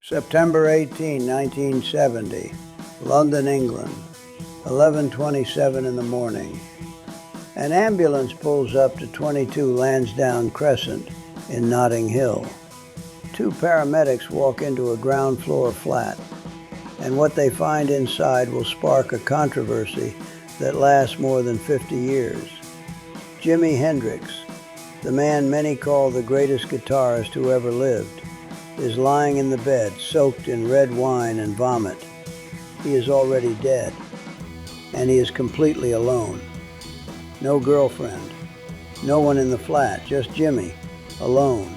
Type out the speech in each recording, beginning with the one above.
September 18, 1970, London, England, 11:27 in the morning. An ambulance pulls up to 22 Lansdowne Crescent in Notting Hill. Two paramedics walk into a ground floor flat, and what they find inside will spark a controversy that lasts more than 50 years. Jimi Hendrix, the man many call the greatest guitarist who ever lived, is lying in the bed, soaked in red wine and vomit. He is already dead, and he is completely alone. No girlfriend, no one in the flat, just Jimi, alone.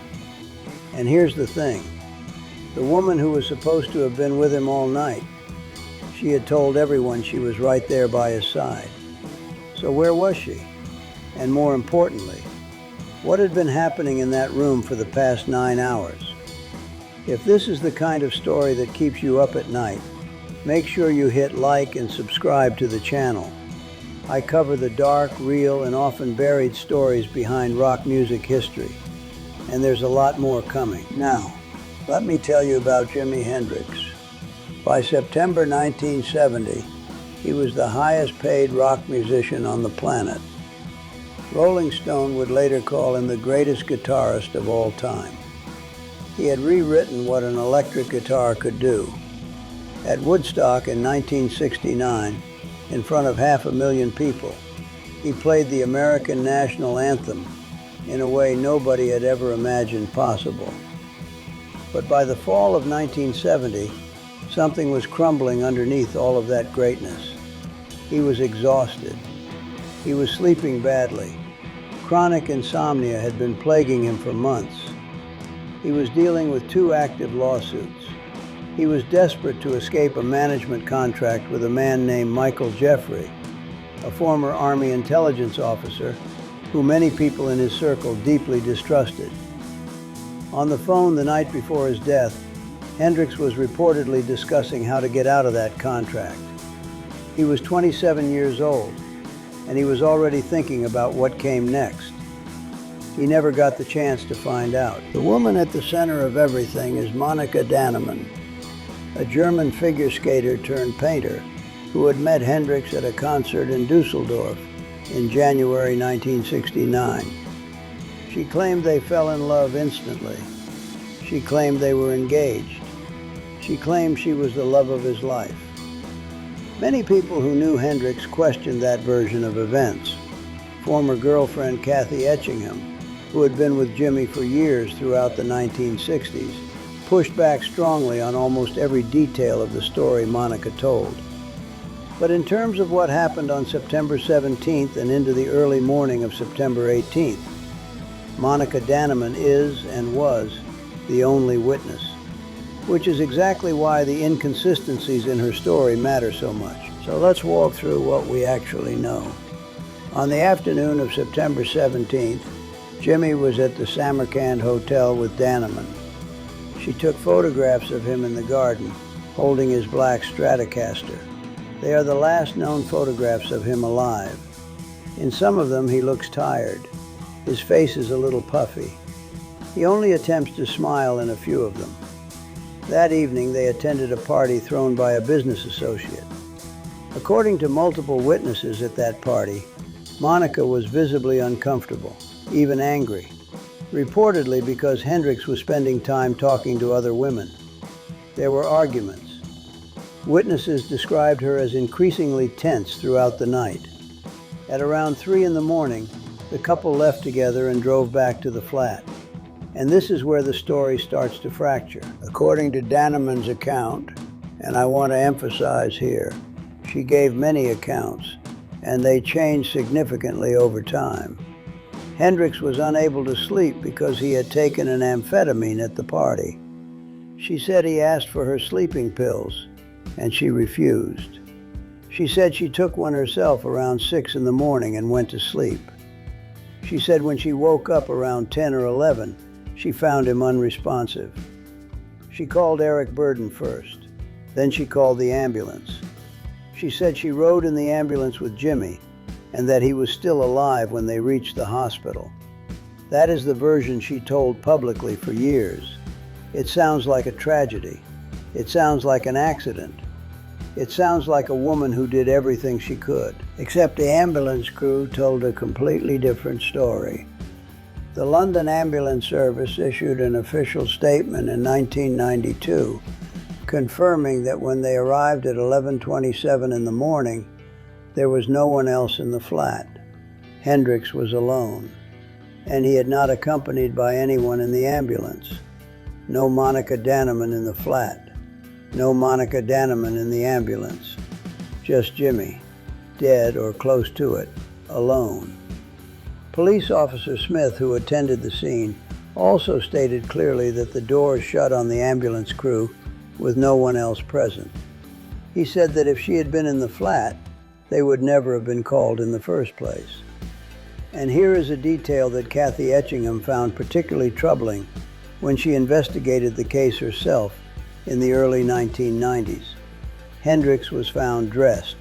And here's the thing. The woman who was supposed to have been with him all night, she had told everyone she was right there by his side. So where was she? And more importantly, what had been happening in that room for the past 9 hours? If this is the kind of story that keeps you up at night, make sure you hit like and subscribe to the channel. I cover the dark, real, and often buried stories behind rock music history, and there's a lot more coming. Now, let me tell you about Jimi Hendrix. By September 1970, he was the highest paid rock musician on the planet. Rolling Stone would later call him the greatest guitarist of all time. He had rewritten what an electric guitar could do. At Woodstock in 1969, in front of 500,000 people, he played the American national anthem in a way nobody had ever imagined possible. But by the fall of 1970, something was crumbling underneath all of that greatness. He was exhausted. He was sleeping badly. Chronic insomnia had been plaguing him for months. He was dealing with 2 active lawsuits. He was desperate to escape a management contract with a man named Michael Jeffrey, a former Army intelligence officer who many people in his circle deeply distrusted. On the phone the night before his death, Hendrix was reportedly discussing how to get out of that contract. He was 27 years old, and he was already thinking about what came next. He never got the chance to find out. The woman at the center of everything is Monika Dannemann, a German figure skater turned painter who had met Hendrix at a concert in Dusseldorf in January 1969. She claimed they fell in love instantly. She claimed they were engaged. She claimed she was the love of his life. Many people who knew Hendrix questioned that version of events. Former girlfriend Kathy Etchingham, who had been with Jimi for years throughout the 1960s, pushed back strongly on almost every detail of the story Monika told. But in terms of what happened on September 17th and into the early morning of September 18th, Monika Dannemann is and was the only witness, which is exactly why the inconsistencies in her story matter so much. So let's walk through what we actually know. On the afternoon of September 17th, Jimi was at the Samarkand Hotel with Dannemann. She took photographs of him in the garden, holding his black Stratocaster. They are the last known photographs of him alive. In some of them, he looks tired. His face is a little puffy. He only attempts to smile in a few of them. That evening, they attended a party thrown by a business associate. According to multiple witnesses at that party, Monika was visibly uncomfortable, even angry, reportedly because Hendrix was spending time talking to other women. There were arguments. Witnesses described her as increasingly tense throughout the night. At around 3 in the morning, the couple left together and drove back to the flat. And this is where the story starts to fracture. According to Dannemann's account, and I want to emphasize here, she gave many accounts, and they changed significantly over time. Hendrix was unable to sleep because he had taken an amphetamine at the party. She said he asked for her sleeping pills, and she refused. She said she took one herself around 6 in the morning and went to sleep. She said when she woke up around 10 or 11, she found him unresponsive. She called Eric Burden first. Then she called the ambulance. She said she rode in the ambulance with Jimi, and that he was still alive when they reached the hospital. That is the version she told publicly for years. It sounds like a tragedy, It sounds like an accident. It sounds like a woman who did everything she could. Except the ambulance crew told a completely different story. The London Ambulance Service issued an official statement in 1992 confirming that when they arrived at 11:27 in the morning, there was no one else in the flat. Hendrix was alone, and he had not accompanied by anyone in the ambulance. No Monika Dannemann in the flat. No Monika Dannemann in the ambulance. Just Jimi, dead or close to it, alone. Police Officer Smith, who attended the scene, also stated clearly that the doors shut on the ambulance crew with no one else present. He said that if she had been in the flat, they would never have been called in the first place. And here is a detail that Kathy Etchingham found particularly troubling when she investigated the case herself in the early 1990s. Hendrix was found dressed.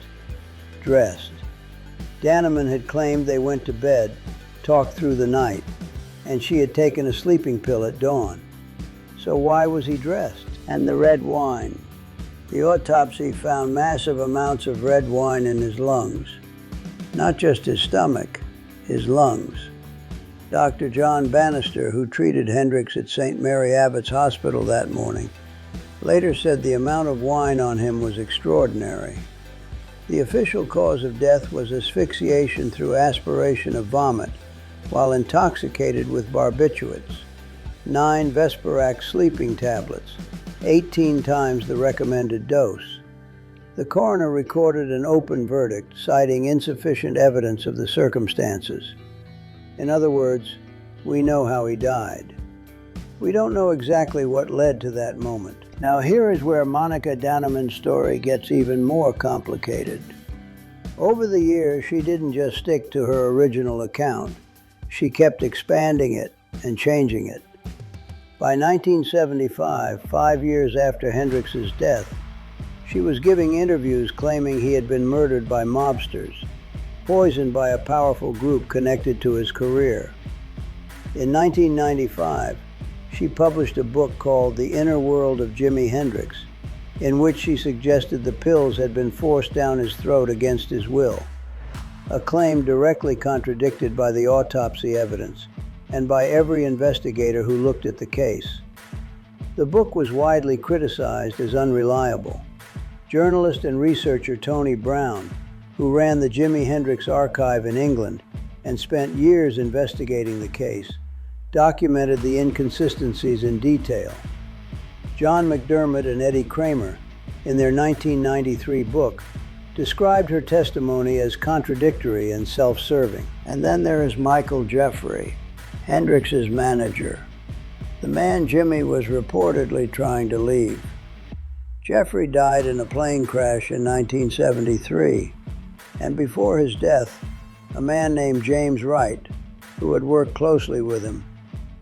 Dannemann had claimed they went to bed, talked through the night, and she had taken a sleeping pill at dawn. So why was he dressed? And the red wine. The autopsy found massive amounts of red wine in his lungs. Not just his stomach, his lungs. Dr. John Bannister, who treated Hendrix at St. Mary Abbott's Hospital that morning, later said the amount of wine on him was extraordinary. The official cause of death was asphyxiation through aspiration of vomit while intoxicated with barbiturates, 9 Vesperac sleeping tablets, 18 times the recommended dose. The coroner recorded an open verdict, citing insufficient evidence of the circumstances. In other words, we know how he died. We don't know exactly what led to that moment. Now here is where Monika Dannemann's story gets even more complicated. Over the years, she didn't just stick to her original account. She kept expanding it and changing it. By 1975, 5 years after Hendrix's death, she was giving interviews claiming he had been murdered by mobsters, poisoned by a powerful group connected to his career. In 1995, she published a book called The Inner World of Jimi Hendrix, in which she suggested the pills had been forced down his throat against his will, a claim directly contradicted by the autopsy evidence and by every investigator who looked at the case. The book was widely criticized as unreliable. Journalist and researcher Tony Brown, who ran the Jimi Hendrix archive in England and spent years investigating the case, documented the inconsistencies in detail. John McDermott and Eddie Kramer, in their 1993 book, described her testimony as contradictory and self-serving. And then there is Michael Jeffrey, Hendrix's manager, the man Jimi was reportedly trying to leave. Jeffrey died in a plane crash in 1973, and before his death, a man named James Wright, who had worked closely with him,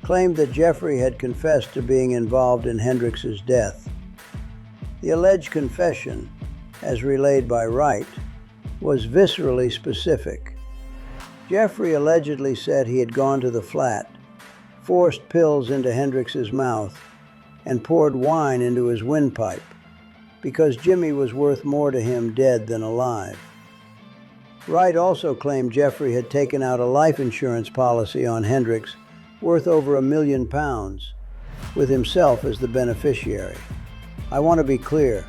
claimed that Jeffrey had confessed to being involved in Hendrix's death. The alleged confession, as relayed by Wright, was viscerally specific. Jeffrey allegedly said he had gone to the flat, forced pills into Hendrix's mouth, and poured wine into his windpipe, because Jimi was worth more to him dead than alive. Wright also claimed Jeffrey had taken out a life insurance policy on Hendrix worth over £1 million, with himself as the beneficiary. I want to be clear.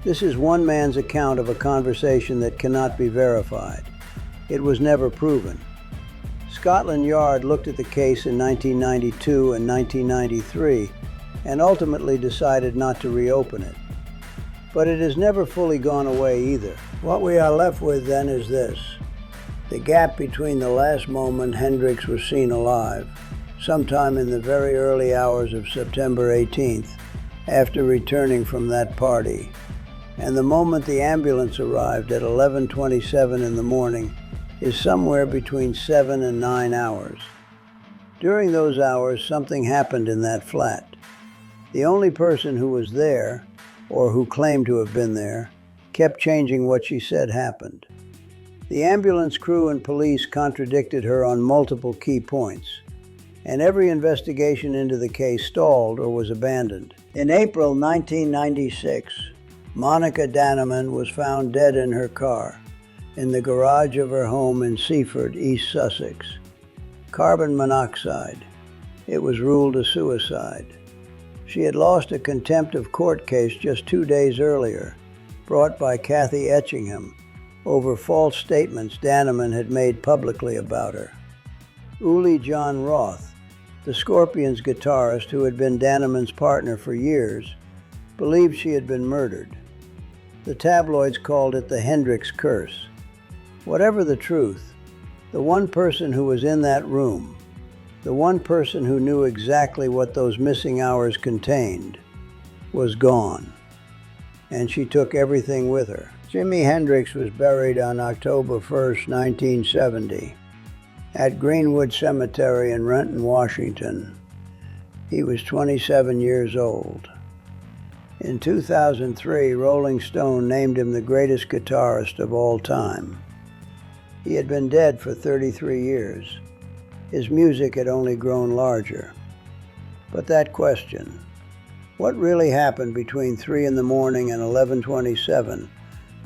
This is one man's account of a conversation that cannot be verified. It was never proven. Scotland Yard looked at the case in 1992 and 1993 and ultimately decided not to reopen it. But it has never fully gone away either. What we are left with then is this: the gap between the last moment Hendrix was seen alive, sometime in the very early hours of September 18th, after returning from that party, and the moment the ambulance arrived at 11:27 in the morning, is somewhere between 7 and 9 hours. During those hours, something happened in that flat. The only person who was there, or who claimed to have been there, kept changing what she said happened. The ambulance crew and police contradicted her on multiple key points, and every investigation into the case stalled or was abandoned. In April 1996, Monika Dannemann was found dead in her car in the garage of her home in Seaford, East Sussex. Carbon monoxide. It was ruled a suicide. She had lost a contempt of court case just 2 days earlier, brought by Kathy Etchingham, over false statements Dannemann had made publicly about her. Uli John Roth, the Scorpions guitarist who had been Dannemann's partner for years, believed she had been murdered. The tabloids called it the Hendrix curse. Whatever the truth, the one person who was in that room, the one person who knew exactly what those missing hours contained, was gone. And she took everything with her. Jimi Hendrix was buried on October 1st, 1970, at Greenwood Cemetery in Renton, Washington. He was 27 years old. In 2003, Rolling Stone named him the greatest guitarist of all time. He had been dead for 33 years. His music had only grown larger. But that question, what really happened between 3 in the morning and 11:27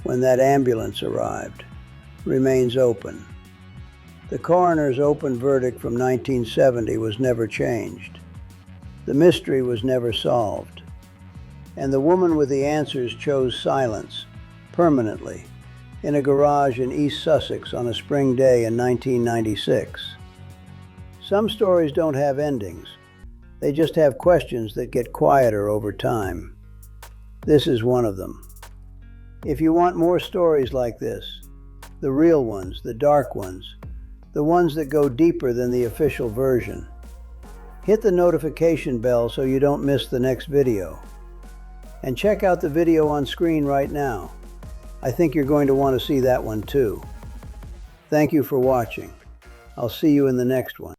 when that ambulance arrived, remains open. The coroner's open verdict from 1970 was never changed. The mystery was never solved. And the woman with the answers chose silence, permanently, in a garage in East Sussex on a spring day in 1996. Some stories don't have endings. They just have questions that get quieter over time. This is one of them. If you want more stories like this, the real ones, the dark ones, the ones that go deeper than the official version, hit the notification bell so you don't miss the next video. And check out the video on screen right now. I think you're going to want to see that one too. Thank you for watching. I'll see you in the next one.